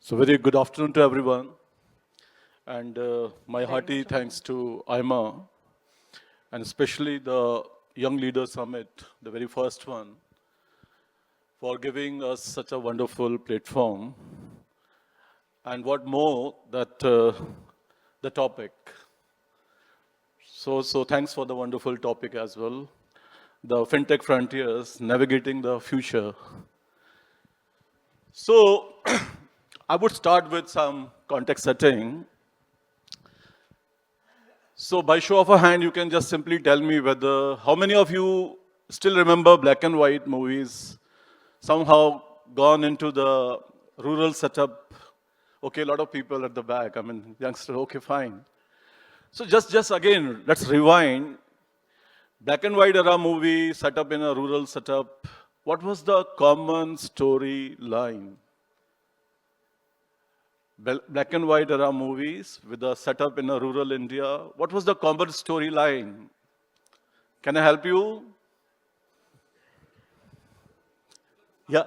So very good afternoon to everyone, and my hearty thanks to AIMA, and especially the Young Leader Summit, the very first one, for giving us such a wonderful platform. And what more, that the topic. So thanks for the wonderful topic as well. The Fintech Frontiers, navigating the future. So I would start with some context setting. So by show of a hand, you can just simply tell me how many of you still remember black and white movies, somehow gone into the rural setup. Okay, a lot of people at the back, youngsters, okay, fine. So just again, let's rewind. Black and white era movie set up in a rural setup. What was the common storyline? Black and white era movies with a setup in a rural India. What was the common storyline? Can I help you? Yeah.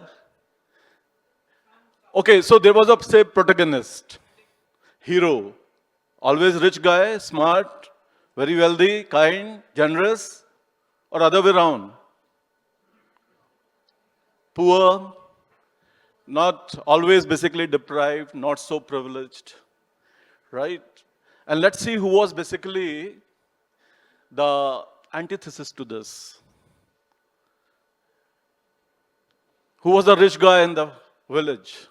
Okay, so there was a, say, protagonist, hero, always rich guy, smart, very wealthy, kind, generous, or other way around? Poor, not always basically deprived, not so privileged, right? And let's see who was basically the antithesis to this. Who was the rich guy in the village?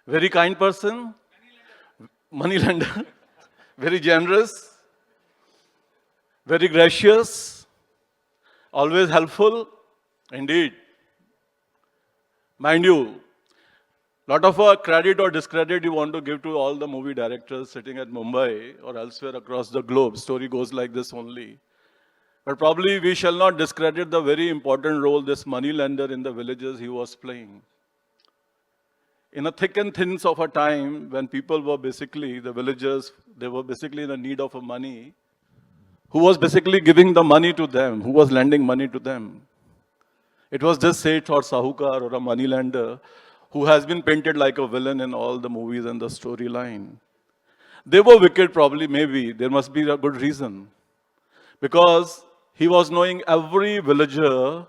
Very kind person, money lender, very generous, very gracious, always helpful, indeed. Mind you, lot of credit or discredit you want to give to all the movie directors sitting at Mumbai or elsewhere across the globe. Story goes like this only. But probably we shall not discredit the very important role this money lender in the villages he was playing. In a thick and thins of a time when people were basically, the villagers, they were basically in the need of money, who was basically giving the money to them, who was lending money to them? It was this Seth or Sahukar or a moneylender who has been painted like a villain in all the movies and the storyline. They were wicked, probably, maybe. There must be a good reason. Because he was knowing every villager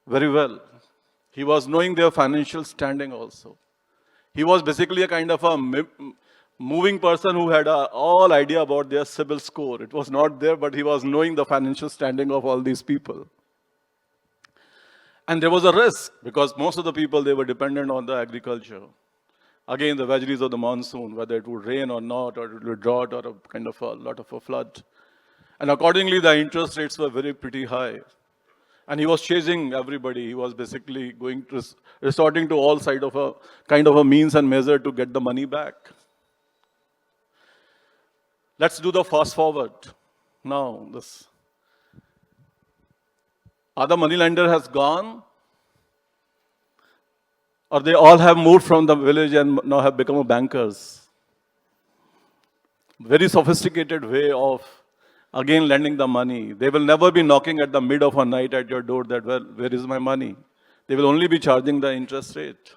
very well. He was knowing their financial standing also. He was basically a kind of a moving person who had all idea about their CIBIL score. It was not there, but he was knowing the financial standing of all these people. And there was a risk, because most of the people, they were dependent on the agriculture. Again, the vagaries of the monsoon, whether it would rain or not, or it would drought, or a kind of a lot of a flood. And accordingly, the interest rates were pretty high. And he was chasing everybody. He was basically resorting to all sides of a kind of a means and measure to get the money back. Let's do the fast forward. Now, this other moneylender has gone, or they all have moved from the village and now have become bankers. Very sophisticated way of, again, lending the money. They will never be knocking at the mid of a night at your door that, well, where is my money? They will only be charging the interest rate.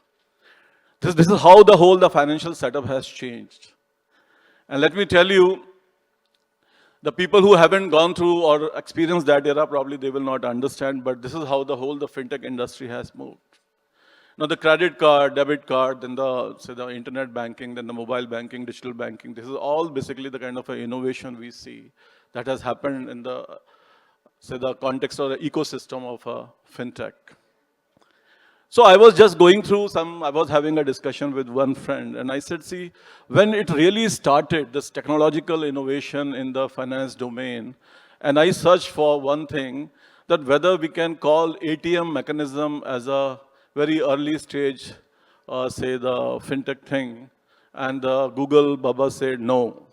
This is how the financial setup has changed. And let me tell you, the people who haven't gone through or experienced that era, probably they will not understand, but this is how the fintech industry has moved. Now the credit card, debit card, then the internet banking, then the mobile banking, digital banking, this is all basically the kind of innovation we see that has happened in the context or the ecosystem of fintech. So I was just going through I was having a discussion with one friend, and I said, see, when it really started, this technological innovation in the finance domain, and I searched for one thing, that whether we can call ATM mechanism as a very early stage, the fintech thing, and Google Baba said, no,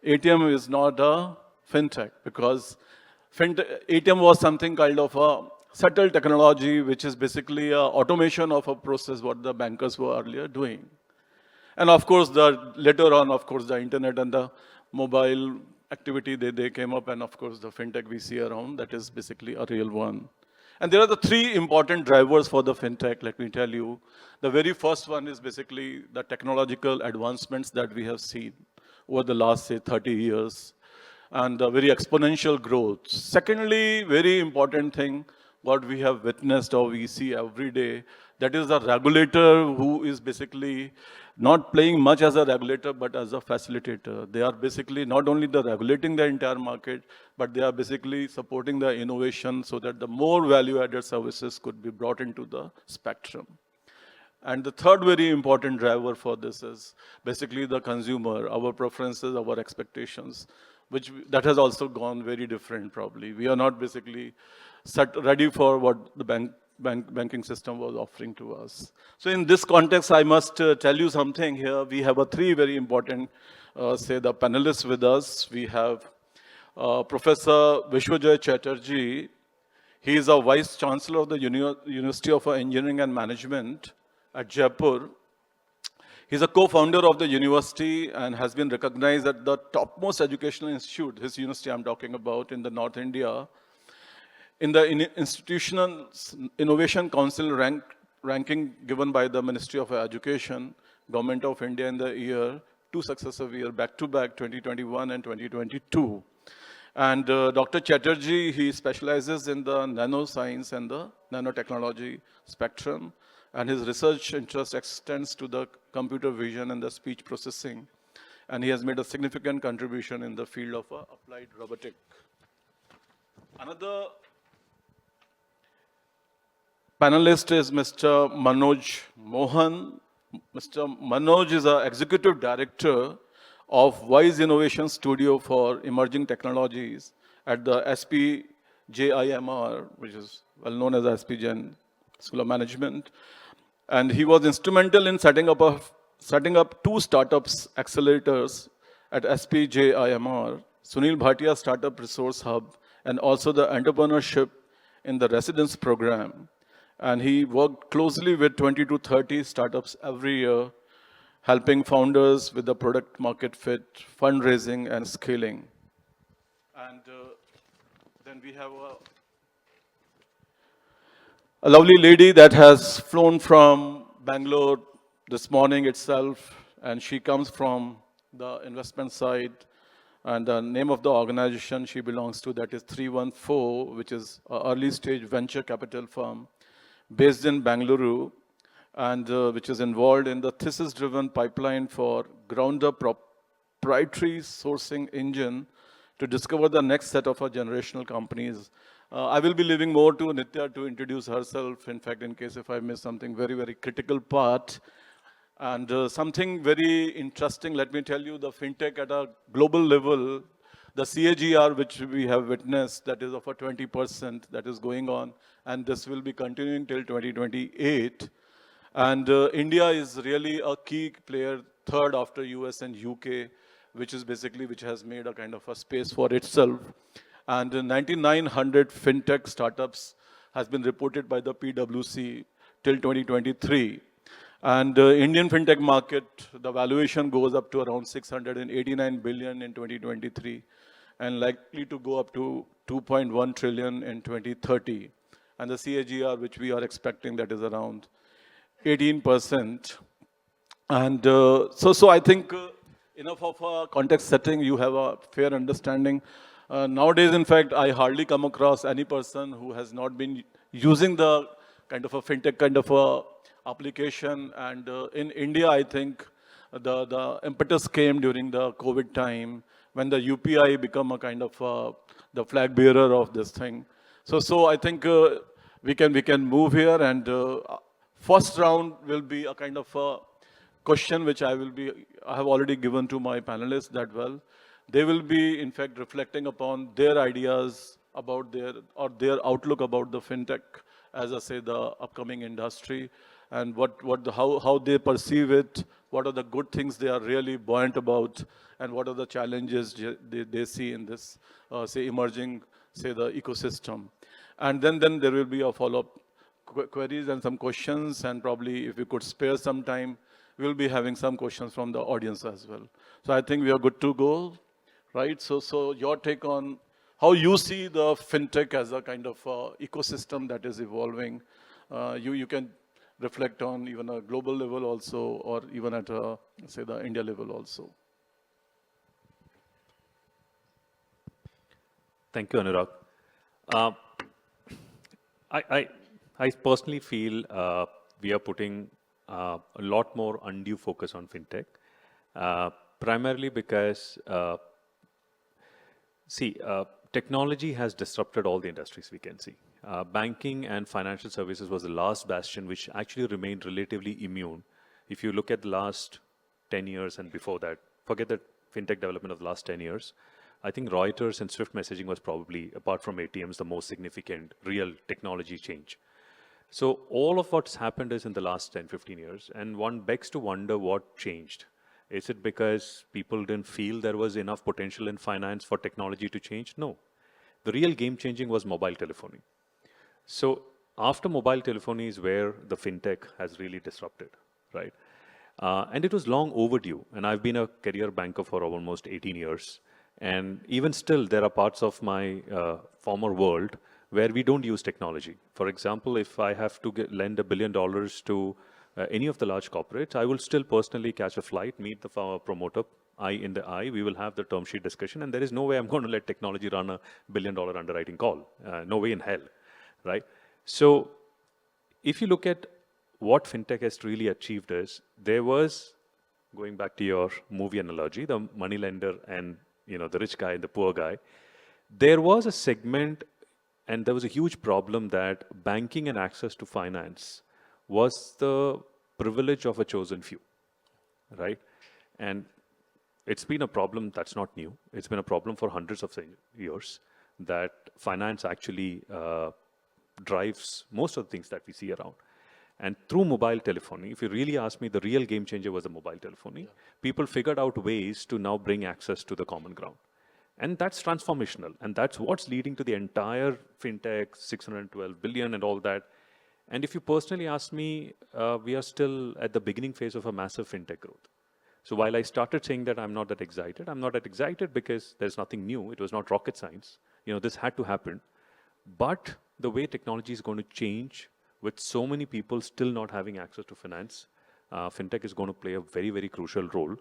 ATM is not a fintech, because ATM was something kind of a subtle technology, which is basically automation of a process what the bankers were earlier doing. And of course, later on, of course, the internet and the mobile activity, they came up, and of course, the fintech we see around, that is basically a real one. And there are the three important drivers for the fintech, let me tell you. The very first one is basically the technological advancements that we have seen over the last, say, 30 years, and the very exponential growth. Secondly, very important thing, what we have witnessed or we see every day, that is the regulator who is basically not playing much as a regulator, but as a facilitator. They are basically not only the regulating the entire market, but they are basically supporting the innovation so that the more value-added services could be brought into the spectrum. And the third very important driver for this is basically the consumer, our preferences, our expectations, that has also gone very different probably. We are not basically ready for what the banking system was offering to us. So in this context, I must tell you something here. We have three very important, say, the panelists with us. We have Professor Biswajoy Chatterjee. He is a Vice-Chancellor of the University of Engineering and Management at Jaipur. He's a co-founder of the university and has been recognized at the topmost educational institute, his university I'm talking about, in the North India. In the Institutional Innovation Council ranking given by the Ministry of Education, Government of India in the year, two successive years, back-to-back, 2021 and 2022. And Dr. Chatterjee, he specializes in the nanoscience and the nanotechnology spectrum. And his research interest extends to the computer vision and the speech processing. And he has made a significant contribution in the field of applied robotic. Another panelist is Mr. Manoj Mohan. Mr. Manoj is an executive director of WISE Innovation Studio for Emerging Technologies at the SPJIMR, which is well known as SPJIMR School of Management. And he was instrumental in setting up two startups accelerators at SPJIMR, Sunil Bhatia Startup Resource Hub, and also the entrepreneurship in the residence program. And he worked closely with 20 to 30 startups every year, helping founders with the product market fit, fundraising, and scaling. And then we have a lovely lady that has flown from Bangalore this morning itself, and she comes from the investment side. And the name of the organization she belongs to, that is 314, which is an early stage venture capital firm based in Bangalore, and which is involved in the thesis-driven pipeline for ground-up proprietary sourcing engine to discover the next set of generational companies. I will be leaving more to Nitya to introduce herself, in fact, in case if I miss something very, very critical part. And something very interesting, let me tell you, the fintech at a global level, the CAGR which we have witnessed, that is of a 20% that is going on, and this will be continuing till 2028. And India is really a key player, third after US and UK, which has made a kind of a space for itself. And 9,900 fintech startups has been reported by the PwC till 2023. And Indian fintech market, the valuation goes up to around 689 billion in 2023 and likely to go up to 2.1 trillion in 2030. And the CAGR, which we are expecting, that is around 18%. And so I think enough of a context setting, you have a fair understanding. Nowadays, in fact, I hardly come across any person who has not been using the kind of a fintech kind of a application. And in India, I think the impetus came during the COVID time when the UPI become a kind of the flag bearer of this thing. So I think we can move here, and first round will be a kind of a question which I have already given to my panelists that well. They will be, in fact, reflecting upon their ideas about their outlook about the fintech, as I say, the upcoming industry, and how they perceive it, what are the good things they are really buoyant about, and what are the challenges they see in this, say, emerging, say, the ecosystem. And then there will be a follow-up queries and some questions, and probably if we could spare some time, we'll be having some questions from the audience as well. So I think we are good to go. Right, so your take on how you see the fintech as a kind of ecosystem that is evolving. You can reflect on even a global level also, or even at say the India level also. Thank you, Anurag. Uh, I personally feel we are putting a lot more undue focus on fintech, primarily because technology has disrupted all the industries we can see. Banking and financial services was the last bastion which actually remained relatively immune. If you look at the last 10 years and before that, forget the fintech development of the last 10 years, I think Reuters and Swift messaging was probably, apart from ATMs, the most significant real technology change. So all of what's happened is in the last 10, 15 years, and one begs to wonder what changed. Is it because people didn't feel there was enough potential in finance for technology to change? No. The real game changing was mobile telephony. So after mobile telephony is where the fintech has really disrupted, right? And it was long overdue. And I've been a career banker for almost 18 years. And even still, there are parts of my former world where we don't use technology. For example, if I have to lend $1 billion to any of the large corporates, I will still personally catch a flight, meet the promoter, eye in the eye, we will have the term sheet discussion, and there is no way I'm going to let technology run a $1 billion underwriting call. No way in hell, right? So if you look at what fintech has really achieved is, there was, going back to your movie analogy, the money lender and the rich guy and the poor guy, there was a segment and there was a huge problem that banking and access to finance was the privilege of a chosen few, right? And it's been a problem that's not new. It's been a problem for hundreds of years that finance actually drives most of the things that we see around. And through mobile telephony, if you really ask me, the real game changer was the mobile telephony. Yeah. People figured out ways to now bring access to the common ground. And that's transformational. And that's what's leading to the entire fintech, 612 billion and all that. And if you personally ask me, we are still at the beginning phase of a massive fintech growth. So while I started saying that I'm not that excited because there's nothing new. It was not rocket science. This had to happen. But the way technology is going to change, with so many people still not having access to finance, fintech is going to play a very, very crucial role.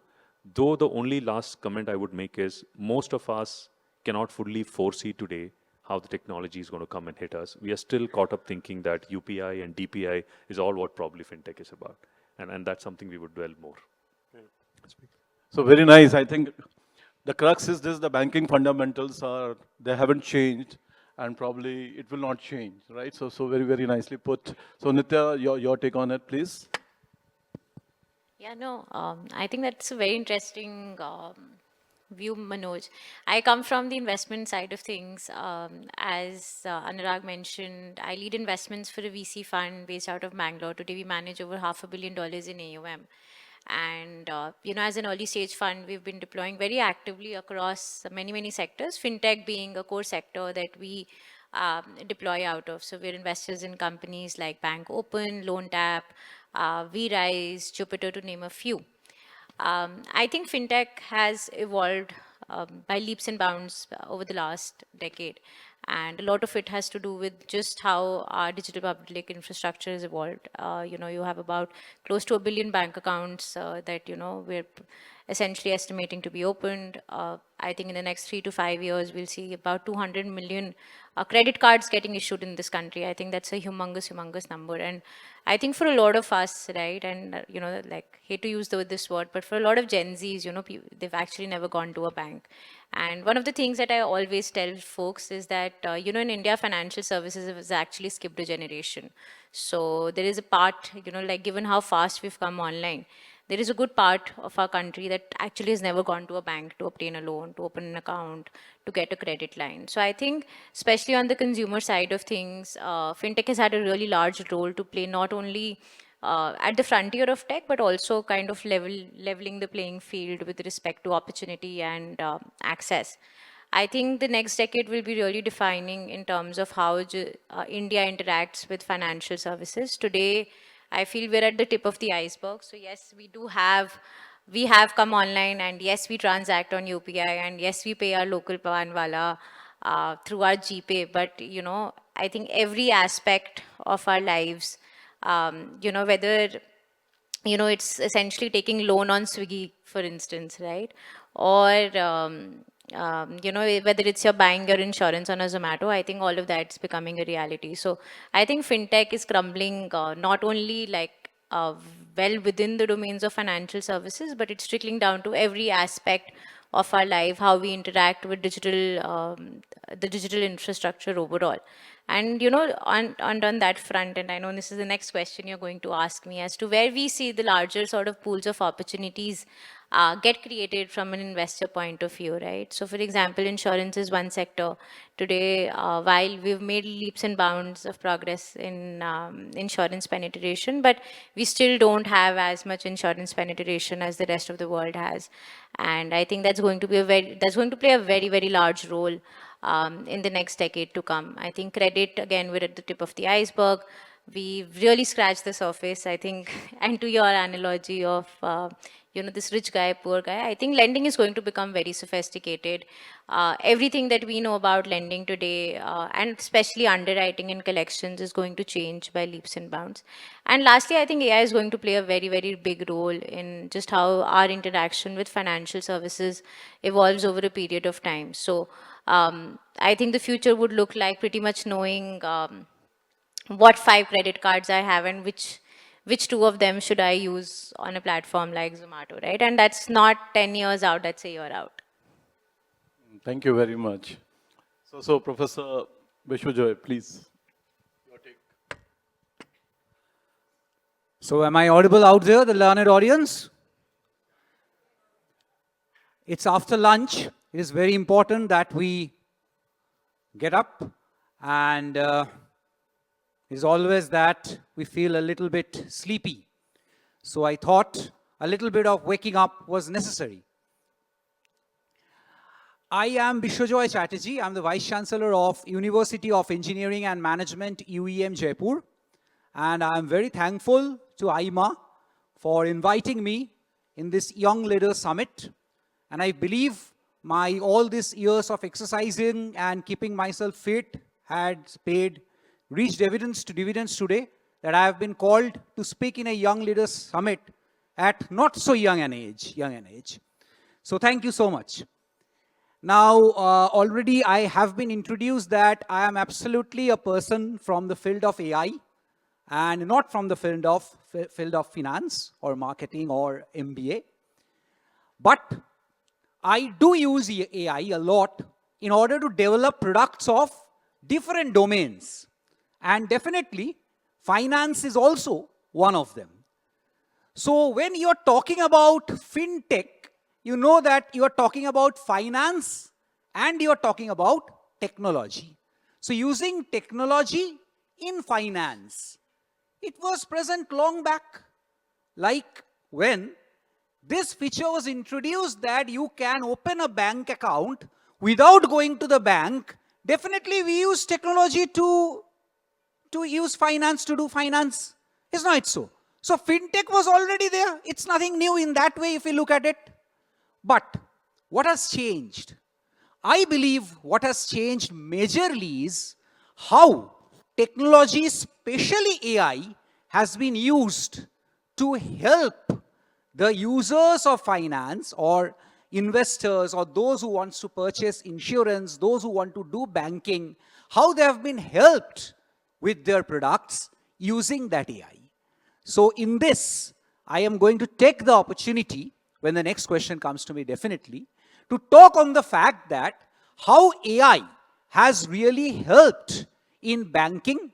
Though the only last comment I would make is, most of us cannot fully foresee today how the technology is going to come and hit us. We are still caught up thinking that UPI and DPI is all what probably fintech is about. And that's something we would dwell more. So very nice. I think the crux is this: the banking fundamentals they haven't changed, and probably it will not change, right? So very, very nicely put. So Nitya, your take on it, please. Yeah, no, I think that's a very interesting view, Manoj. I come from the investment side of things. As Anurag mentioned, I lead investments for a VC fund based out of Bangalore. Today, we manage over $500 million in AUM. And, as an early stage fund, we've been deploying very actively across many, many sectors, fintech being a core sector that we deploy out of. So we're investors in companies like Bank Open, LoanTap, VRise, Jupiter, to name a few. I think fintech has evolved by leaps and bounds over the last decade. And a lot of it has to do with just how our digital public infrastructure has evolved. You have about close to 1 billion bank accounts that, we're essentially estimating to be opened. I think in the next 3 to 5 years, we'll see about 200 million credit cards getting issued in this country. I think that's a humongous number. And I think for a lot of us, right, and, hate to use this word, but for a lot of Gen Zs, they've actually never gone to a bank. And one of the things that I always tell folks is that, in India, financial services has actually skipped a generation. So there is a part, given how fast we've come online, there is a good part of our country that actually has never gone to a bank to obtain a loan, to open an account, to get a credit line. So I think, especially on the consumer side of things, fintech has had a really large role to play, not only at the frontier of tech, but also kind of leveling the playing field with respect to opportunity and access. I think the next decade will be really defining in terms of how India interacts with financial services. Today, I feel we're at the tip of the iceberg. So yes, we have come online, and yes, we transact on UPI, and yes, we pay our local pawan wala. through our GPay, but, you know, I think every aspect of our lives, you know, whether, you know, it's essentially taking loan on Swiggy, for instance, right? Or, you know, whether it's you're buying your insurance on a Zomato, I think all of that's becoming a reality. So I think fintech is crumbling not only like well within the domains of financial services, but it's trickling down to every aspect of our life, how we interact with the digital infrastructure overall. And, you know, on that front, and I know this is the next question you're going to ask me, as to where we see the larger sort of pools of opportunities get created from an investor point of view, right? So, for example, insurance is one sector. Today, while we've made leaps and bounds of progress in insurance penetration, but we still don't have as much insurance penetration as the rest of the world has. And I think that's going to be that's going to play a very, very large role in the next decade to come. I think credit, again, we're at the tip of the iceberg. We really scratched the surface, I think. And to your analogy of, you know, this rich guy, poor guy, I think lending is going to become very sophisticated. Everything that we know about lending today, and especially underwriting and collections, is going to change by leaps and bounds. And lastly, I think AI is going to play a very, very big role in just how our interaction with financial services evolves over a period of time. So I think the future would look like pretty much knowing what 5 credit cards I have and which 2 of them should I use on a platform like Zomato, right? And that's not 10 years out, that's a year out. Thank you very much. So Professor Biswajoy, please. Your take. So am I audible out there, the learned audience? It's after lunch. It is very important that we get up, and it is always that we feel a little bit sleepy. So I thought a little bit of waking up was necessary. I am Biswajoy Chatterjee. I'm the Vice-Chancellor of University of Engineering and Management, UEM Jaipur. And I'm very thankful to AIMA for inviting me in this Young Leaders Summit. And I believe my all these years of exercising and keeping myself fit had reached dividends today, that I have been called to speak in a Young Leaders Summit at not so young an age. So thank you so much. Now, already I have been introduced that I am absolutely a person from the field of AI and not from the field of finance or marketing or MBA. But I do use AI a lot in order to develop products of different domains. And definitely, finance is also one of them. So when you're talking about fintech, you know that you are talking about finance and you are talking about technology. So using technology in finance, it was present long back. Like when this feature was introduced that you can open a bank account without going to the bank, definitely we use technology to use finance, to do finance. It's not so. So fintech was already there. It's nothing new in that way if you look at it. But what has changed? I believe what has changed majorly is how technology, especially AI, has been used to help the users of finance or investors or those who want to purchase insurance, those who want to do banking, how they have been helped with their products using that AI. So in this, I am going to take the opportunity, when the next question comes to me definitely, to talk on the fact that how AI has really helped in banking,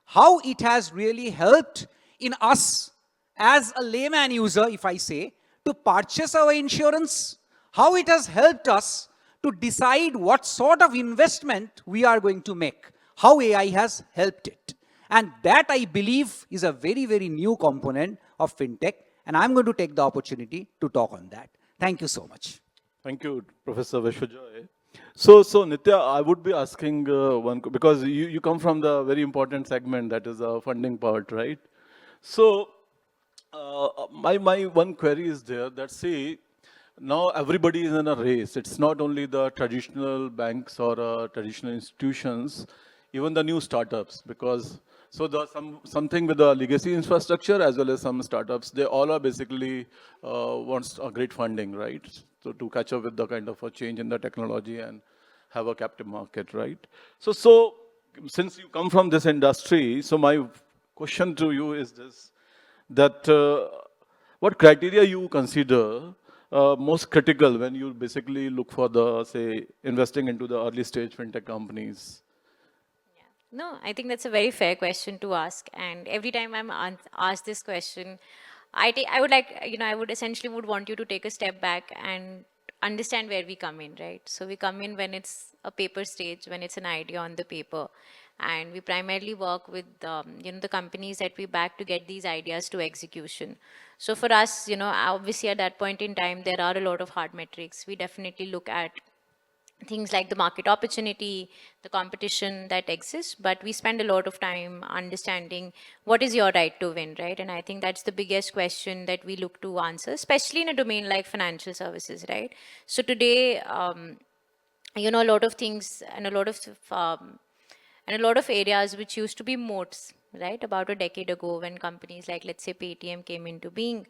how it has really helped in us as a layman user, if I say, to purchase our insurance, how it has helped us to decide what sort of investment we are going to make, how AI has helped it. And that, I believe, is a very, very new component of fintech. And I'm going to take the opportunity to talk on that. Thank you so much. Thank you, Professor Biswajoy. So Nitya, I would be asking one, because you come from the very important segment, that is the funding part, right? So my one query is there that, see, now everybody is in a race. It's not only the traditional banks or traditional institutions, even the new startups, because so the something with the legacy infrastructure as well as some startups, they all are basically wants a great funding, right? So to catch up with the kind of a change in the technology and have a captive market, right? So since you come from this industry, so my question to you is this, that what criteria you consider most critical when you basically look for the, say, investing into the early stage fintech companies? No, I think that's a very fair question to ask. And every time I'm asked this question, I would like, I would essentially would want you to take a step back and understand where we come in, right? So we come in when it's a paper stage, when it's an idea on the paper. And we primarily work with, the companies that we back to get these ideas to execution. So for us, obviously at that point in time, there are a lot of hard metrics. We definitely look at things like the market opportunity, the competition that exists, but we spend a lot of time understanding what is your right to win, right? And I think that's the biggest question that we look to answer, especially in a domain like financial services, right? So today, a lot of things and a lot of areas which used to be moats, right? About a decade ago, when companies like, let's say, Paytm came into being,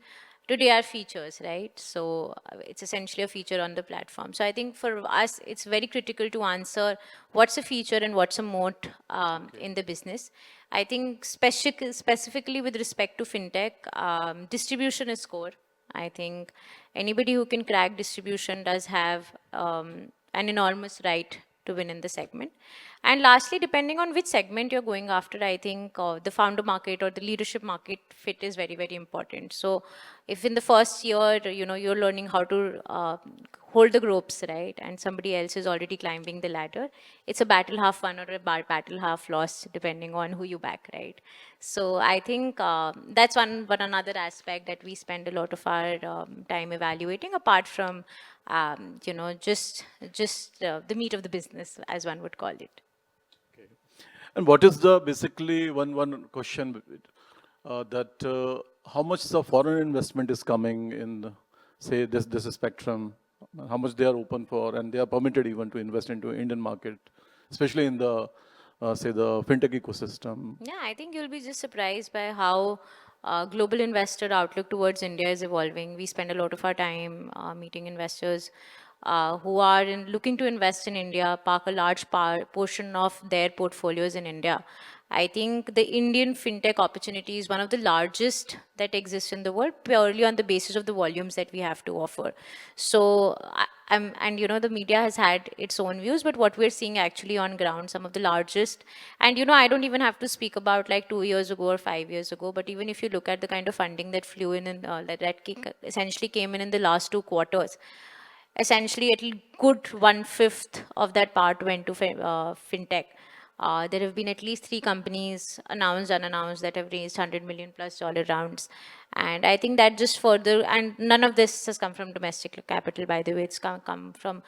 today are features, right? So it's essentially a feature on the platform. So I think for us, it's very critical to answer what's a feature and what's a moat in the business. I think specifically with respect to fintech, distribution is core. I think anybody who can crack distribution does have an enormous right to win in the segment. And lastly, depending on which segment you're going after, I think the founder market or the leadership market fit is very, very important. So if in the first year, you're learning how to hold the ropes, right, and somebody else is already climbing the ladder, it's a battle half won or a battle half lost, depending on who you back, right? So I think that's another aspect that we spend a lot of our time evaluating, apart from just the meat of the business, as one would call it. Okay. And what is the basically one question that how much the foreign investment is coming in, say, this spectrum? How much they are open for, and they are permitted even to invest into Indian market, especially in the say the fintech ecosystem? Yeah, I think you'll be just surprised by how global investor outlook towards India is evolving. We spend a lot of our time meeting investors who are looking to invest in India, park a large portion of their portfolios in India. I think the Indian fintech opportunity is one of the largest that exists in the world, purely on the basis of the volumes that we have to offer. So, the media has had its own views, but what we're seeing actually on ground, some of the largest, and I don't even have to speak about like 2 years ago or 5 years ago, but even if you look at the kind of funding that flew in and essentially came in the last 2 quarters, essentially a good 1/5 of that part went to fintech. There have been at least 3 companies, announced, unannounced, that have raised $100 million plus rounds. And I think that just further, and none of this has come from domestic capital, by the way. It's come from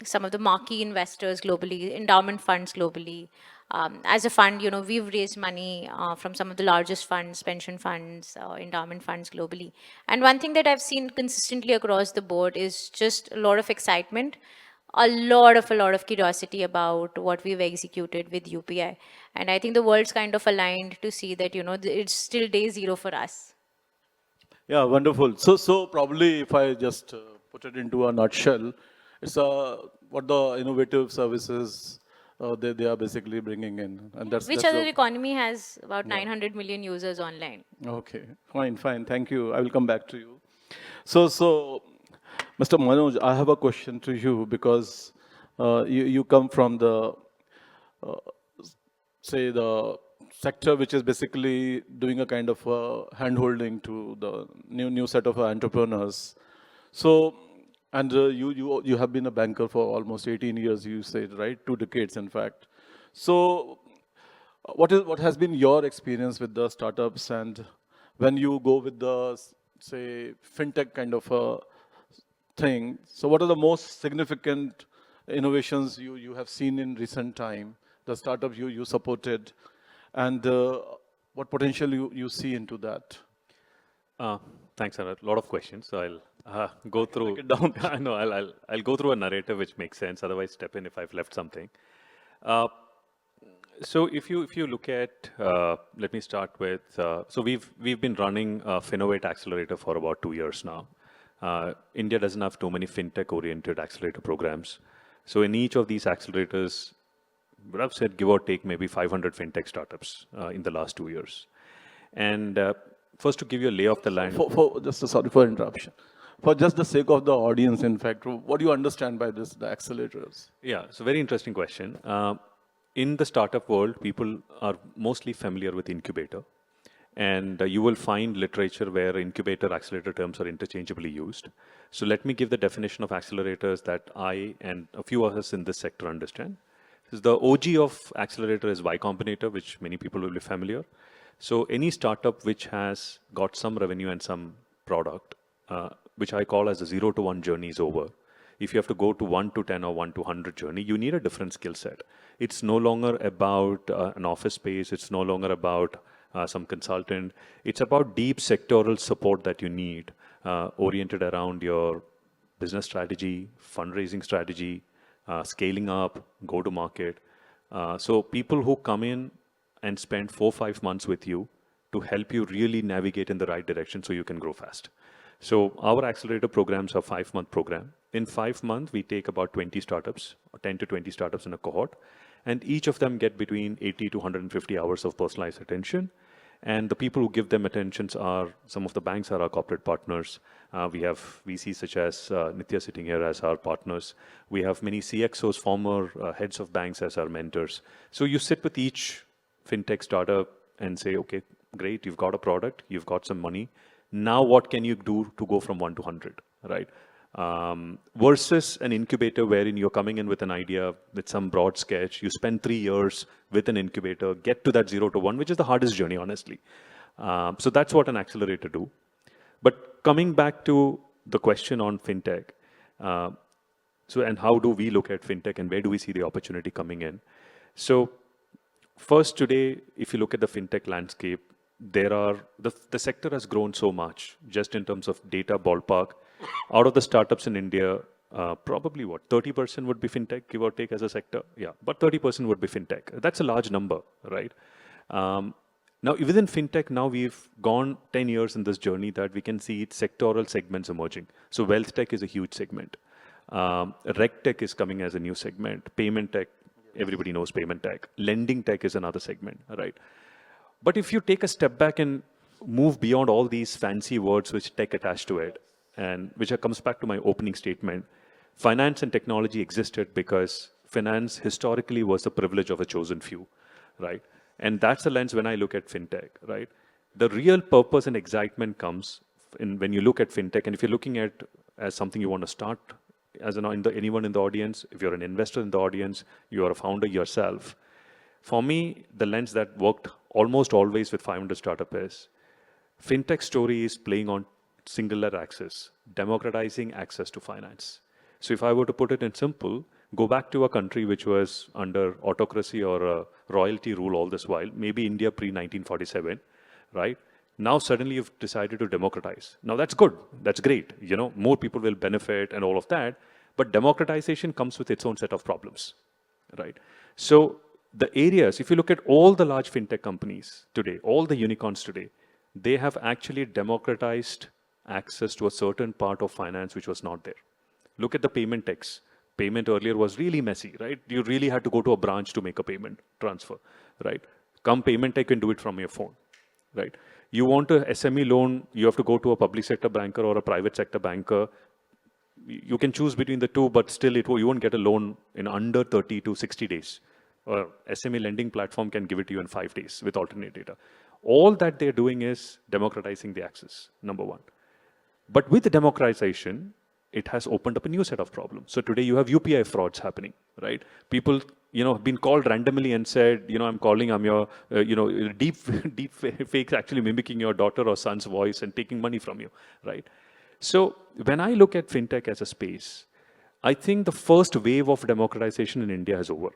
some of the marquee investors globally, endowment funds globally. As a fund, we've raised money from some of the largest funds, pension funds, endowment funds globally. And one thing that I've seen consistently across the board is just a lot of excitement, a lot of curiosity about what we've executed with UPI. And I think the world's kind of aligned to see that, it's still day zero for us. Yeah, wonderful. So probably if I just put it into a nutshell, it's what the innovative services they are basically bringing in, and Which other economy has about 900 million users online? Okay, fine. Thank you. I will come back to you. So Mr. Manoj, I have a question to you, because you come from the say the sector which is basically doing a kind of hand-holding to the new set of entrepreneurs. So, and you have been a banker for almost 18 years, you said, right? 2 decades, in fact. So, what has been your experience with the startups, and when you go with the, say, fintech kind of a thing, so what are the most significant innovations you have seen in recent time, the startup you supported, and what potential you see into that? Thanks, Anurag. A lot of questions, so I'll go through. it down. I know. I'll go through a narrative which makes sense. Otherwise, step in if I've left something. Uh, so if you look at, let me start with. So we've been running Finovate Accelerator for about 2 years now. India doesn't have too many fintech-oriented accelerator programs. So in each of these accelerators, what I've said, give or take, maybe 500 fintech startups in the last 2 years. And first, to give you a lay of the land. Sorry for interruption. For just the sake of the audience, in fact, what do you understand by this, the accelerators? Yeah, so very interesting question. In the startup world, people are mostly familiar with incubator. And you will find literature where incubator, accelerator terms are interchangeably used. So let me give the definition of accelerators that I and a few of us in this sector understand. The OG of accelerator is Y Combinator, which many people will be familiar. So any startup which has got some revenue and some product, which I call as a 0 to 1 journey is over. If you have to go to 1 to 10 or 1 to 100 journey, you need a different skill set. It's no longer about an office space. It's no longer about some consultant. It's about deep sectoral support that you need, oriented around your business strategy, fundraising strategy, scaling up, go to market. So people who come in and spend 4-5 months with you to help you really navigate in the right direction so you can grow fast. So our accelerator programs are 5-month program. In 5 months, we take about 20 startups, or 10 to 20 startups in a cohort, and each of them get between 80 to 150 hours of personalized attention. And the people who give them attentions are, some of the banks are our corporate partners. We have VCs such as Nitya sitting here as our partners. We have many CXOs, former heads of banks as our mentors. So you sit with each fintech startup and say, okay, great, you've got a product, you've got some money. Now what can you do to go from 1 to 100, right? Versus an incubator wherein you're coming in with an idea, with some broad sketch, you spend 3 years with an incubator, get to that 0 to 1, which is the hardest journey, honestly. So that's what an accelerator do. But coming back to the question on fintech, and how do we look at fintech and where do we see the opportunity coming in? So first today, if you look at the fintech landscape, the sector has grown so much, just in terms of data ballpark. Out of the startups in India, probably 30% would be fintech, give or take as a sector. Yeah, but 30% would be fintech. That's a large number, right? Now, within fintech, now we've gone 10 years in this journey that we can see sectoral segments emerging. So wealth tech is a huge segment. Reg tech is coming as a new segment. Payment tech, everybody knows payment tech. Lending tech is another segment, right? But if you take a step back and move beyond all these fancy words which tech attached to it, and which comes back to my opening statement, finance and technology existed because finance historically was the privilege of a chosen few, right? And that's the lens when I look at fintech, right? The real purpose and excitement comes when you look at fintech, and if you're looking at as something you want to start, as anyone in the audience, if you're an investor in the audience, you are a founder yourself. For me, the lens that worked almost always with 500 startup is fintech story is playing on singular access, democratizing access to finance. So if I were to put it in simple, go back to a country which was under autocracy or a royalty rule all this while, maybe India pre-1947, right? Now suddenly you've decided to democratize. Now that's good, that's great. You know, more people will benefit and all of that, but democratization comes with its own set of problems, right? So the areas, if you look at all the large fintech companies today, all the unicorns today, they have actually democratized access to a certain part of finance which was not there. Look at the payment techs. Payment earlier was really messy, right? You really had to go to a branch to make a payment transfer, right? Come payment tech, you can do it from your phone, right? You want a SME loan, you have to go to a public sector banker or a private sector banker. You can choose between the two, but still you won't get a loan in under 30 to 60 days. Or SME lending platform can give it to you in 5 days with alternate data. All that they're doing is democratizing the access, number one. But with the democratization, it has opened up a new set of problems. So today you have UPI frauds happening, right? People, have been called randomly and said, I'm calling, I'm your, deep fakes actually mimicking your daughter or son's voice and taking money from you, right? So when I look at fintech as a space, I think the first wave of democratization in India is over,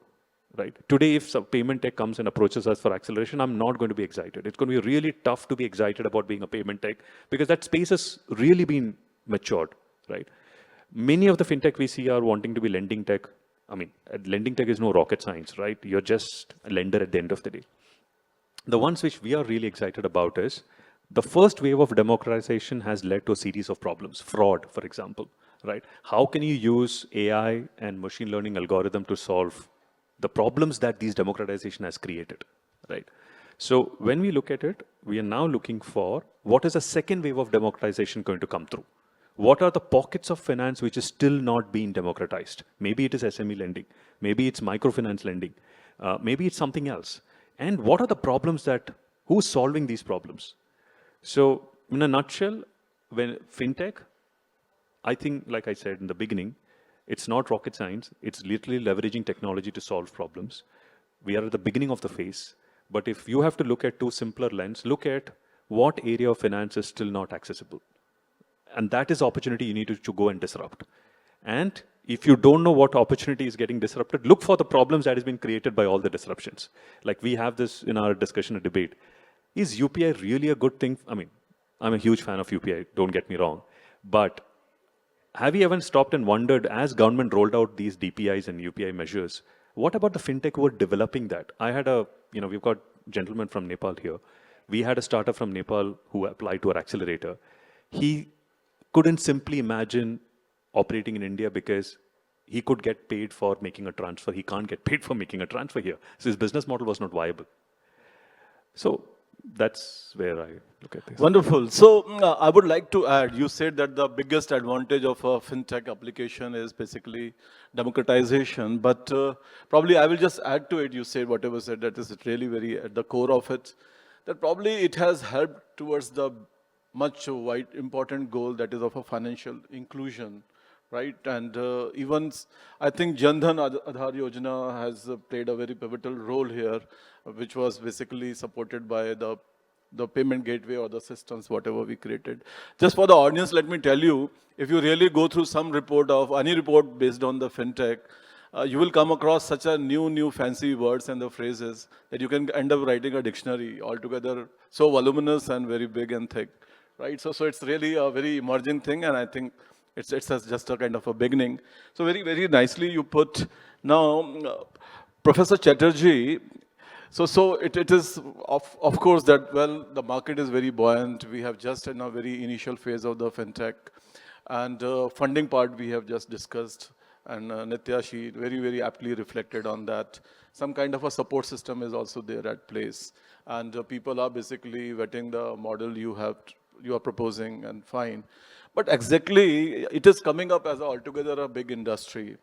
right? Today, if some payment tech comes and approaches us for acceleration, I'm not going to be excited. It's going to be really tough to be excited about being a payment tech because that space has really been matured, right? Many of the fintech we see are wanting to be lending tech. I mean, lending tech is no rocket science, right? You're just a lender at the end of the day. The ones which we are really excited about is the first wave of democratization has led to a series of problems. Fraud, for example, right? How can you use AI and machine learning algorithm to solve the problems that these democratization has created, right? So when we look at it, we are now looking for what is the second wave of democratization going to come through? What are the pockets of finance which is still not being democratized? Maybe it is SME lending, maybe it's microfinance lending, maybe it's something else. And what are the problems who's solving these problems? So in a nutshell, when fintech, I think, like I said in the beginning, it's not rocket science. It's literally leveraging technology to solve problems. We are at the beginning of the phase. But if you have to look at two simpler lens, look at what area of finance is still not accessible. And that is opportunity you need to go and disrupt. And if you don't know what opportunity is getting disrupted, look for the problems that has been created by all the disruptions. Like we have this in our discussion and debate. Is UPI really a good thing? I mean, I'm a huge fan of UPI, don't get me wrong. But have you ever stopped and wondered, as government rolled out these DPIs and UPI measures, what about the fintech who are developing that? I had we've got gentlemen from Nepal here. We had a startup from Nepal who applied to our accelerator. He couldn't simply imagine operating in India because he could get paid for making a transfer. He can't get paid for making a transfer here. So his business model was not viable. So that's where I look at this. Wonderful. So I would like to add, you said that the biggest advantage of a fintech application is basically democratization, but probably I will just add to it. You said whatever said, that is really very at the core of it, that probably it has helped towards the much wide important goal that is of a financial inclusion, right? And even I think Jan Dhan Aadhaar Yojana has played a very pivotal role here, which was basically supported by the payment gateway or the systems, whatever we created. Just for the audience, let me tell you, if you really go through some report of any report based on the fintech, you will come across such a new fancy words and the phrases that you can end up writing a dictionary altogether, so voluminous and very big and thick, right? So it's really a very emerging thing, and I think it's just a kind of a beginning. So very nicely you put. Now, Professor Chatterjee, so it is of course that, well, the market is very buoyant. We have just in a very initial phase of the fintech, and funding part we have just discussed, and Nitya, she very aptly reflected on that. Some kind of a support system is also there at place, and people are basically vetting the model you are proposing, and fine. But exactly, it is coming up as altogether a big industry.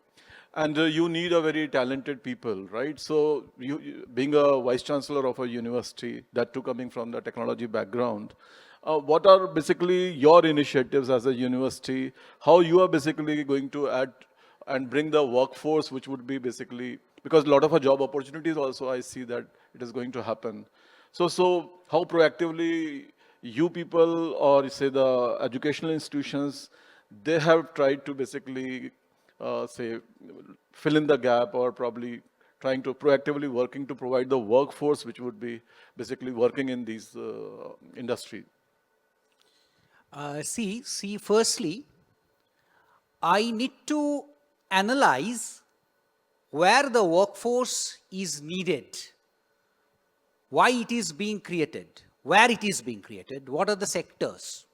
And you need a very talented people, right? So you being a vice-chancellor of a university, that too coming from the technology background, what are basically your initiatives as a university? How you are basically going to add and bring the workforce, which would be basically, because a lot of job opportunities also I see that it is going to happen. So how proactively you people, or say the educational institutions, they have tried to basically say fill in the gap, or probably trying to proactively working to provide the workforce which would be basically working in these industry? See, firstly, I need to analyze where the workforce is needed, why it is being created, where it is being created, what are the sectors.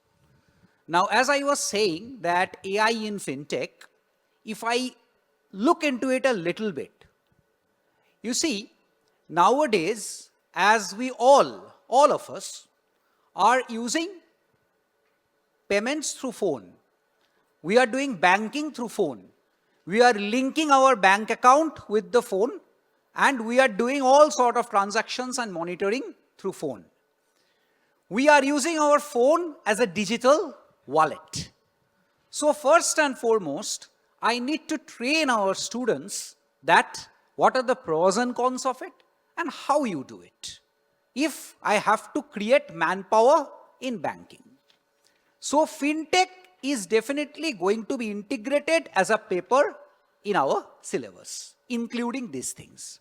Now, as I was saying that AI in fintech, if I look into it a little bit, you see, nowadays, as we all of us are using payments through phone, we are doing banking through phone, we are linking our bank account with the phone, and we are doing all sort of transactions and monitoring through phone. We are using our phone as a digital wallet. So first and foremost, I need to train our students that what are the pros and cons of it and how you do it, if I have to create manpower in banking. So fintech is definitely going to be integrated as a paper in our syllabus, including these things.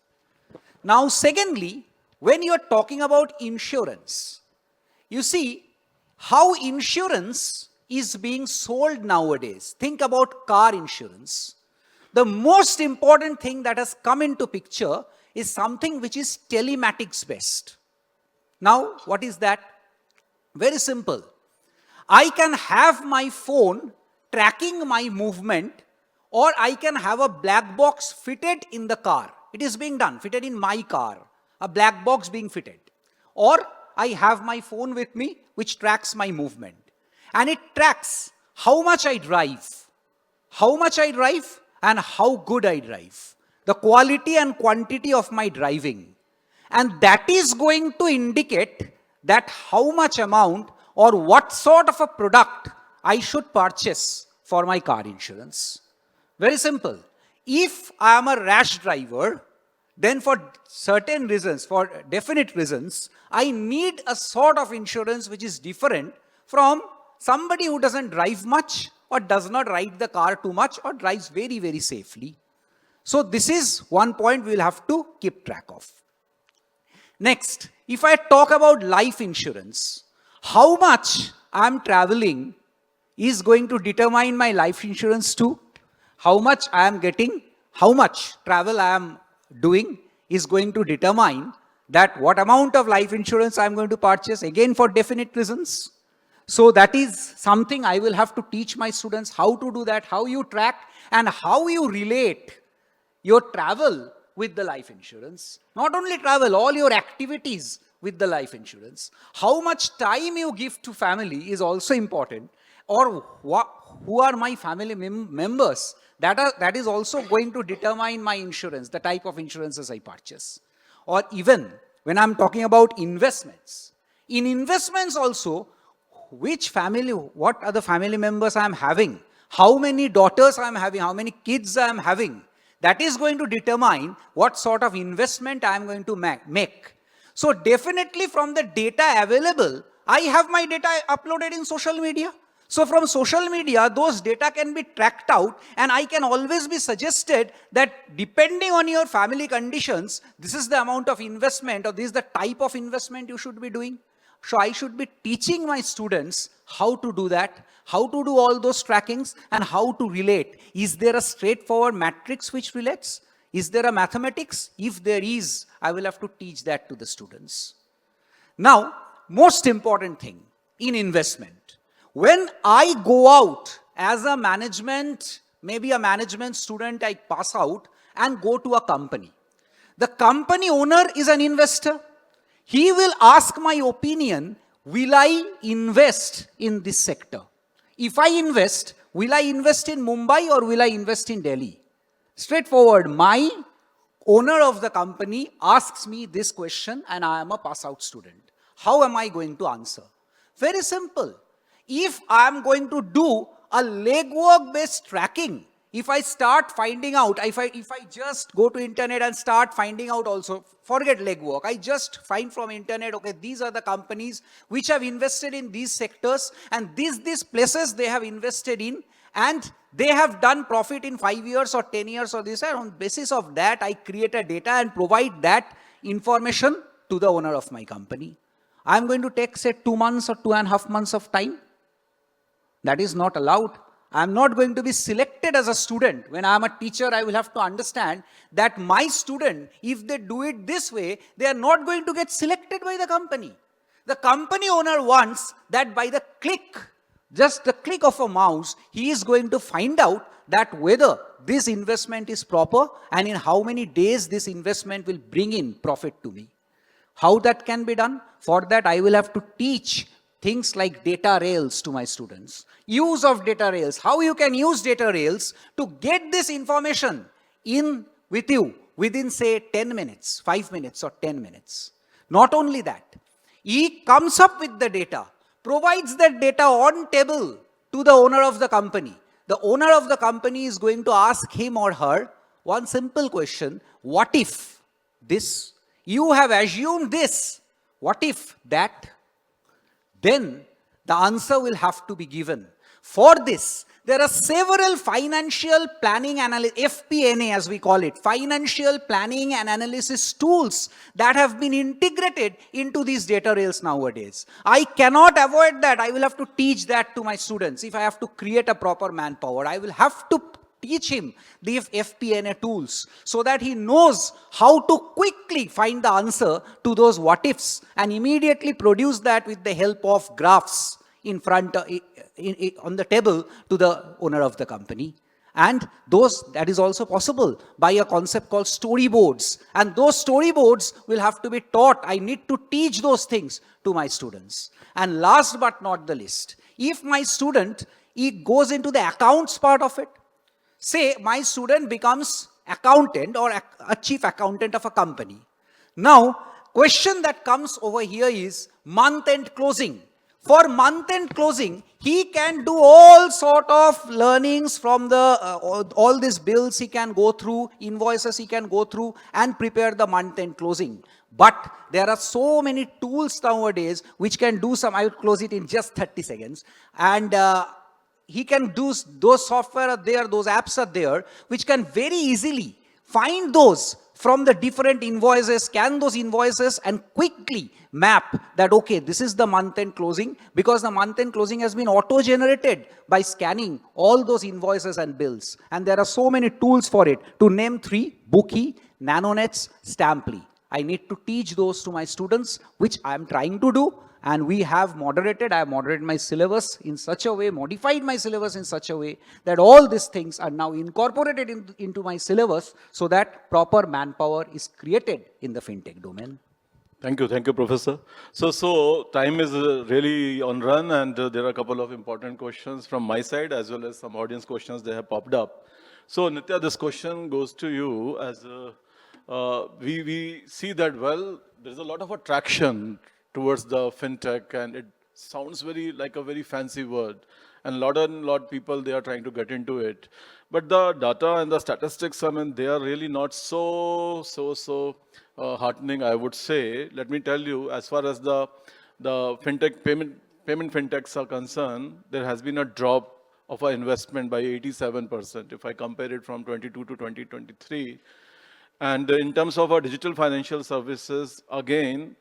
Now, secondly, when you are talking about insurance, you see how insurance is being sold nowadays. Think about car insurance. The most important thing that has come into picture is something which is telematics based. Now, what is that? Very simple. I can have my phone tracking my movement, or I can have a black box fitted in the car. It is being done, fitted in my car, a black box being fitted. Or I have my phone with me which tracks my movement. And it tracks how much I drive, and how good I drive, the quality and quantity of my driving. And that is going to indicate that how much amount or what sort of a product I should purchase for my car insurance. Very simple. If I am a rash driver, then for certain reasons, for definite reasons, I need a sort of insurance which is different from somebody who doesn't drive much or does not ride the car too much or drives very, very safely. So this is one point we will have to keep track of. Next, if I talk about life insurance, how much I am traveling is going to determine my life insurance too. How much I am getting, how much travel I am doing is going to determine that what amount of life insurance I am going to purchase, again for definite reasons. So that is something I will have to teach my students how to do that, how you track and how you relate your travel with the life insurance. Not only travel, all your activities with the life insurance. How much time you give to family is also important. Or who are my family members? That is also going to determine my insurance, the type of insurances I purchase. Or even when I'm talking about investments. In investments also, which family, what are the family members I am having? How many daughters I am having? How many kids I am having? That is going to determine what sort of investment I am going to make. So definitely from the data available, I have my data uploaded in social media. So from social media, those data can be tracked out and I can always be suggested that depending on your family conditions, this is the amount of investment or this is the type of investment you should be doing. So I should be teaching my students how to do that, how to do all those trackings and how to relate. Is there a straightforward matrix which relates? Is there a mathematics? If there is, I will have to teach that to the students. Now, most important thing in investment. When I go out as a management, maybe a management student, I pass out and go to a company. The company owner is an investor. He will ask my opinion, will I invest in this sector? If I invest, will I invest in Mumbai or will I invest in Delhi? Straightforward, my owner of the company asks me this question and I am a pass out student. How am I going to answer? Very simple. If I am going to do a legwork based tracking, if I start finding out, if I just go to internet and start finding out also, forget legwork, I just find from internet, okay, these are the companies which have invested in these sectors and these places they have invested in and they have done profit in 5 years or 10 years or this, and on basis of that, I create a data and provide that information to the owner of my company. I am going to take say 2 months or 2.5 months of time. That is not allowed. I am not going to be selected as a student. When I am a teacher, I will have to understand that my student, if they do it this way, they are not going to get selected by the company. The company owner wants that by the click, just the click of a mouse, he is going to find out that whether this investment is proper and in how many days this investment will bring in profit to me. How that can be done? For that, I will have to teach things like data rails to my students. Use of data rails. How you can use data rails to get this information in with you within say 10 minutes, 5 minutes or 10 minutes. Not only that, he comes up with the data, provides that data on table to the owner of the company. The owner of the company is going to ask him or her one simple question: what if this? You have assumed this. What if that? Then the answer will have to be given. For this, there are several financial planning FP&A as we call it, financial planning and analysis tools that have been integrated into these data rails nowadays. I cannot avoid that. I will have to teach that to my students. If I have to create a proper manpower, I will have to teach him the FP&A tools so that he knows how to quickly find the answer to those what ifs and immediately produce that with the help of graphs in front on the table to the owner of the company. And that is also possible by a concept called storyboards. And those storyboards will have to be taught. I need to teach those things to my students. And last but not the least, if my student, he goes into the accounts part of it, say my student becomes accountant or a chief accountant of a company. Now, question that comes over here is month-end closing. For month-end closing, he can do all sort of learnings from all these bills he can go through, invoices he can go through and prepare the month-end closing. But there are so many tools nowadays which can do some, I will close it in just 30 seconds. And he can do, those software are there, those apps are there, which can very easily find those from the different invoices, scan those invoices and quickly map that, okay, this is the month-end closing, because the month-end closing has been auto-generated by scanning all those invoices and bills. And there are so many tools for it. To name 3, Bookie, Nanonets, Stamply. I need to teach those to my students, which I am trying to do. And I have moderated my syllabus in such a way, modified my syllabus in such a way that all these things are now incorporated into my syllabus so that proper manpower is created in the fintech domain. Thank you, Professor. So time is really on run, and there are a couple of important questions from my side as well as some audience questions that have popped up. So Nitya, this question goes to you as we see that, well, there's a lot of attraction towards the fintech, and it sounds like a very fancy word, and a lot of people, they are trying to get into it, but the data and the statistics, I mean, they are really not so heartening, I would say. Let me tell you, as far as the fintech payment fintechs are concerned, there has been a drop of our investment by 87% if I compare it from 22 to 2023. And in terms of our digital financial services, again,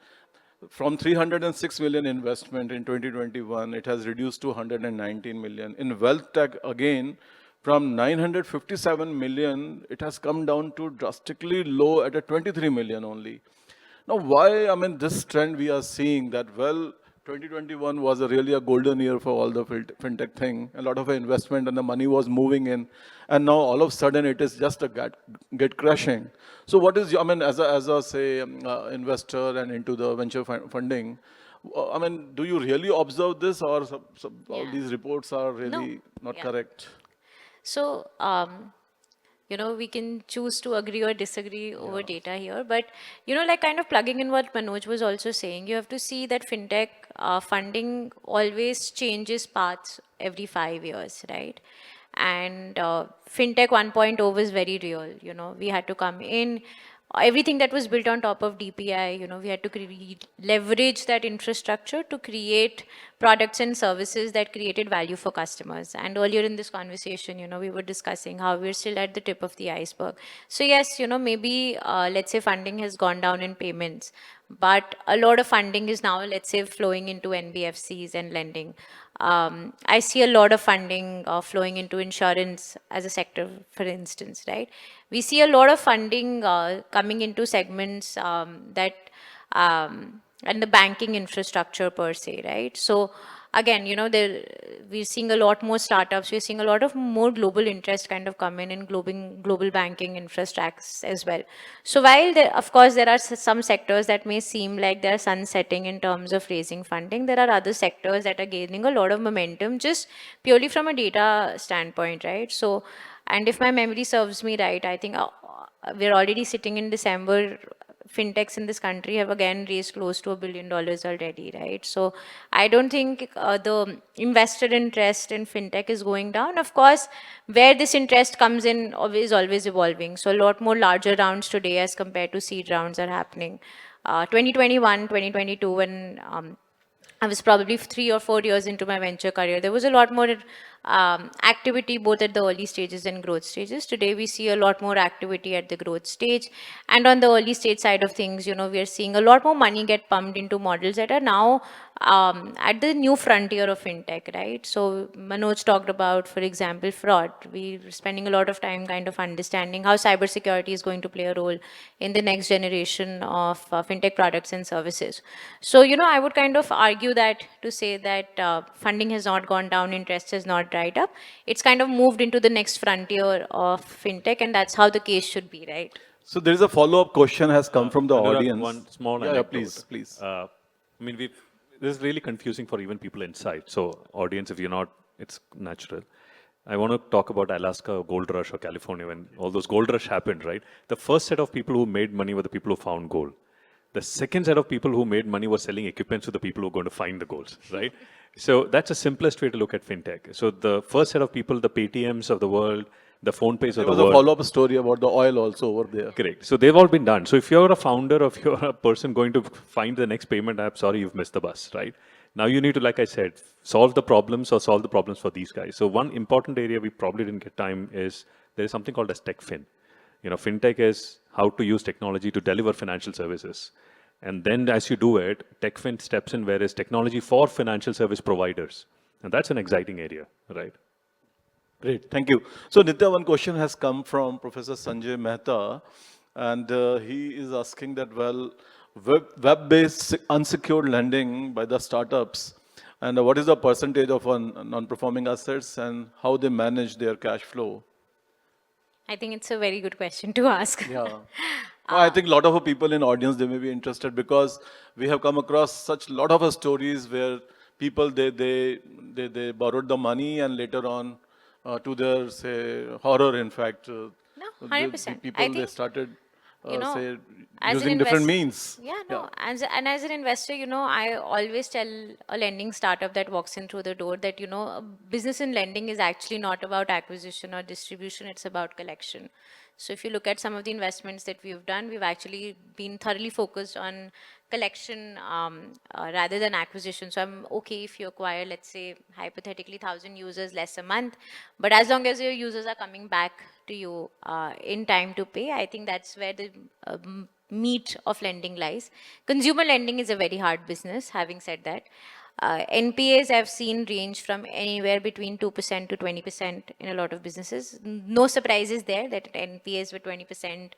from 306 million investment in 2021, it has reduced to 119 million. In wealth tech, again, from 957 million, it has come down to drastically low at a 23 million only. Now, why, I mean, this trend we are seeing that, well, 2021 was really a golden year for all the fintech thing. A lot of investment and the money was moving in. And now all of a sudden it is just a get crashing. So what is, I mean, as a say, investor and into the venture funding, I mean, do you really observe this, or all these reports are really not correct? So, we can choose to agree or disagree over data here. But, like kind of plugging in what Manoj was also saying, you have to see that fintech funding always changes paths every 5 years, right? And fintech 1.0 was very real. We had to come in. Everything that was built on top of DPI, we had to leverage that infrastructure to create products and services that created value for customers. And earlier in this conversation, we were discussing how we're still at the tip of the iceberg. So yes, maybe let's say funding has gone down in payments, but a lot of funding is now, let's say, flowing into NBFCs and lending. I see a lot of funding flowing into insurance as a sector, for instance, right? We see a lot of funding coming into segments and the banking infrastructure per se, right? So again, we're seeing a lot more startups. We're seeing a lot of more global interest kind of come in global banking infrastructures as well. So while of course there are some sectors that may seem like they're sunsetting in terms of raising funding, there are other sectors that are gaining a lot of momentum just purely from a data standpoint, right? So, and if my memory serves me right, I think we're already sitting in December. Fintechs in this country have again raised close to $1 billion already, right? So I don't think the investor interest in fintech is going down. Of course, where this interest comes in is always evolving. So a lot more larger rounds today as compared to seed rounds are happening. 2021, 2022, when I was probably 3 or 4 years into my venture career. There was a lot more activity both at the early stages and growth stages. Today, we see a lot more activity at the growth stage. And on the early stage side of things, we are seeing a lot more money get pumped into models that are now at the new frontier of fintech, right? So Manoj talked about, for example, fraud. We're spending a lot of time kind of understanding how cybersecurity is going to play a role in the next generation of fintech products and services. So, I would kind of argue that to say that funding has not gone down, interest has not dried up. It's kind of moved into the next frontier of fintech, and that's how the case should be, right? So there is a follow-up question has come from the Anurag, audience. one small yeah, anecdote. please, please. I mean, this is really confusing for even people inside. So, audience, if you're not, it's natural. I want to talk about Alaska gold rush or California when all those gold rush happened, right? The first set of people who made money were the people who found gold. The second set of people who made money were selling equipment to the people who are going to find the golds, right? So that's the simplest way to look at fintech. So the first set of people, the Paytms of the world, the PhonePays of the There was world. a follow-up story about the oil also over there. Correct. So they've all been done. So if you're a founder, if you're a person going to find the next payment app, sorry, you've missed the bus, right? Now you need to, like I said, solve the problems or solve the problems for these guys. So one important area we probably didn't get time is there is something called as TechFin. Fintech is how to use technology to deliver financial services. And then as you do it, TechFin steps in where is technology for financial service providers. And that's an exciting area, right? Great, thank you. So Nitya, one question has come from Professor Sanjay Mehta, and he is asking that, well, web-based unsecured lending by the startups, and what is the percentage of non-performing assets and how they manage their cash flow? I think it's a very good question to ask. Yeah. No, I think a lot of people in audience, they may be interested because we have come across such lot of stories where people, they borrowed the money and later on to their, say, horror, in fact. No, The 100%. people, they started, say, as an using different means. Yeah, no. And as an investor, I always tell a lending startup that walks in through the door that, business in lending is actually not about acquisition or distribution, it's about collection. So if you look at some of the investments that we've done, we've actually been thoroughly focused on collection rather than acquisition. So I'm okay if you acquire, let's say, hypothetically 1,000 users less a month, but as long as your users are coming back to you in time to pay, I think that's where the meat of lending lies. Consumer lending is a very hard business, having said that. NPAs I've seen range from anywhere between 2% to 20% in a lot of businesses. No surprises there that NPAs with 20%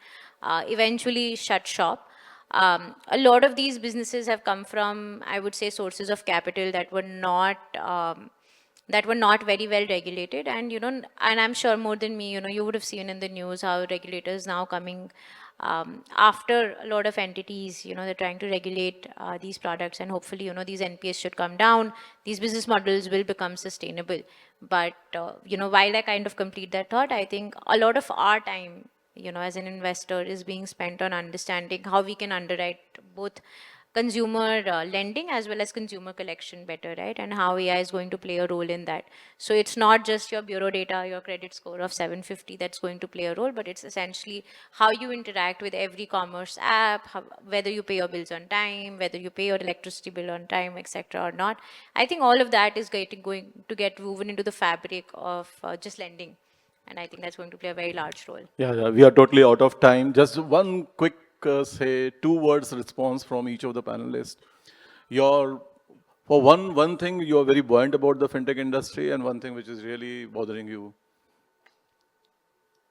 eventually shut shop. A lot of these businesses have come from, I would say, sources of capital that were not very well regulated. And, and I'm sure more than me, you would have seen in the news how regulators now coming after a lot of entities, they're trying to regulate these products, and hopefully, these NPS should come down. These business models will become sustainable. But, while I kind of complete that thought, I think a lot of our time, as an investor is being spent on understanding how we can underwrite both consumer lending as well as consumer collection better, right? And how AI is going to play a role in that. So it's not just your bureau data, your credit score of 750 that's going to play a role, but it's essentially how you interact with every commerce app, whether you pay your bills on time, whether you pay your electricity bill on time, etc. or not. I think all of that is going to get woven into the fabric of just lending. And I think that's going to play a very large role. Yeah, we are totally out of time. Just one quick, say, 2 words response from each of the panelists. For one thing, you are very buoyant about the fintech industry, and one thing which is really bothering you.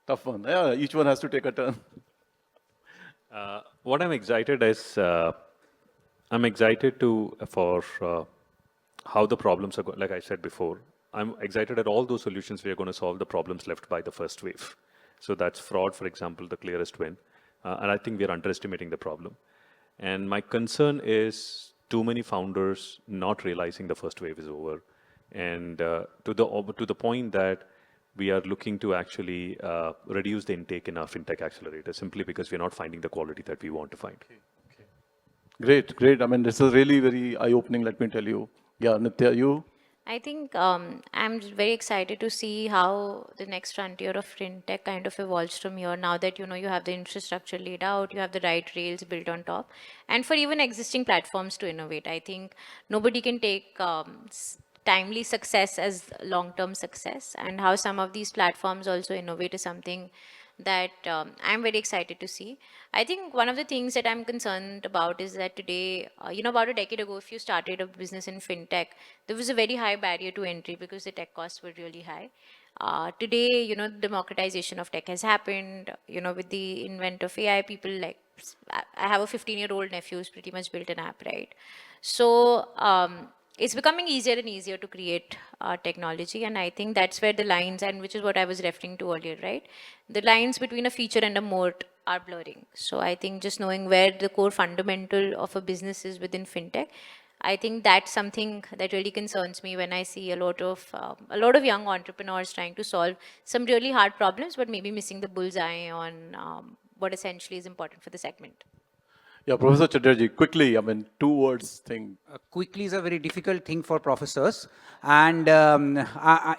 Tough one. Yeah, each one has to take a turn. What I'm excited is, I'm excited for how the problems are going, like I said before. I'm excited at all those solutions we are going to solve the problems left by the first wave. So that's fraud, for example, the clearest win. And I think we are underestimating the problem. And my concern is too many founders not realizing the first wave is over. And to the point that we are looking to actually reduce the intake in our fintech accelerator simply because we're not finding the quality that we want to find. Okay. Great. I mean, this is really very eye-opening, let me tell you. Yeah, Nitya, you? I think I'm very excited to see how the next frontier of fintech kind of evolves from here. Now that you have the infrastructure laid out, you have the right rails built on top, and for even existing platforms to innovate. I think nobody can take timely success as long-term success, and how some of these platforms also innovate is something that I'm very excited to see. I think one of the things that I'm concerned about is that today, about a decade ago, if you started a business in fintech, there was a very high barrier to entry because the tech costs were really high. Today, democratization of tech has happened, with the invent of AI, people like, I have a 15-year-old nephew who's pretty much built an app, right? So, it's becoming easier and easier to create technology, and I think that's where the lines, and which is what I was referring to earlier, right? The lines between a feature and a moat are blurring. So I think just knowing where the core fundamental of a business is within fintech, I think that's something that really concerns me when I see a lot of young entrepreneurs trying to solve some really hard problems, but maybe missing the bullseye on what essentially is important for the segment. Yeah, Professor Chatterjee, quickly, I mean, 2 words thing. Quickly is a very difficult thing for professors. And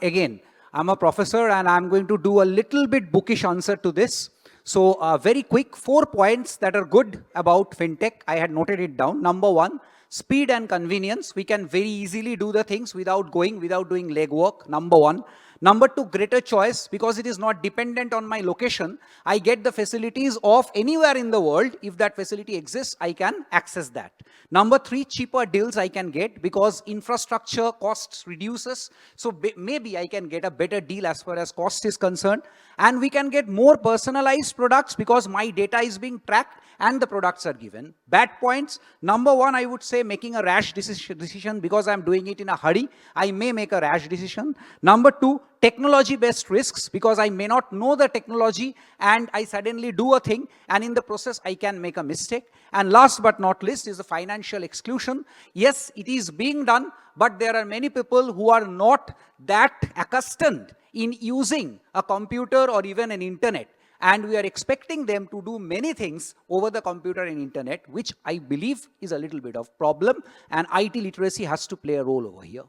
again, I'm a professor and I'm going to do a little bit bookish answer to this. So very quick, 4 points that are good about fintech. I had noted it down. Number 1, speed and convenience. We can very easily do the things without doing legwork. Number 1. Number 2, greater choice, because it is not dependent on my location. I get the facilities of anywhere in the world. If that facility exists, I can access that. Number 3, cheaper deals I can get because infrastructure costs reduces. So maybe I can get a better deal as far as cost is concerned. And we can get more personalized products because my data is being tracked and the products are given. Bad points, number 1, I would say making a rash decision because I'm doing it in a hurry. I may make a rash decision. Number 2, technology-based risks, because I may not know the technology and I suddenly do a thing and in the process I can make a mistake. And last but not least is the financial exclusion. Yes, it is being done, but there are many people who are not that accustomed in using a computer or even an internet. And we are expecting them to do many things over the computer and internet, which I believe is a little bit of problem. And IT literacy has to play a role over here.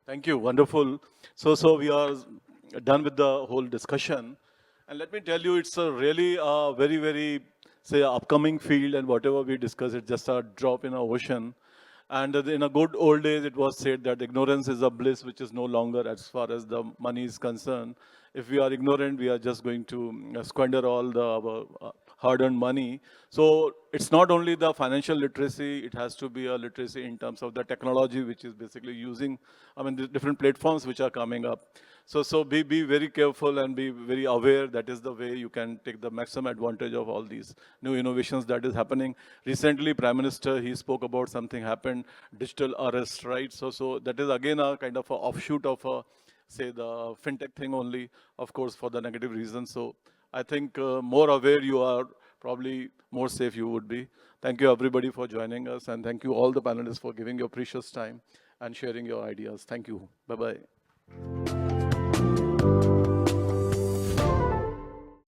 Thank you, wonderful. So we are done with the whole discussion. And let me tell you, it's a really very, very, say, upcoming field, and whatever we discuss, it's just a drop in the ocean. And in a good old days, it was said that ignorance is a bliss, which is no longer as far as the money is concerned. If we are ignorant, we are just going to squander all the hard-earned money. So it's not only the financial literacy, it has to be a literacy in terms of the technology, which is basically using, the different platforms which are coming up. So be very careful and be very aware. That is the way you can take the maximum advantage of all these new innovations that is happening. Recently, Prime Minister, he spoke about something happened, digital arrest, right? So that is again a kind of a offshoot of say the fintech thing only, of course, for the negative reasons. So I think more aware you are, probably more safe you would be. Thank you everybody for joining us, and thank you all the panelists for giving your precious time and sharing your ideas. Thank you. Bye-bye.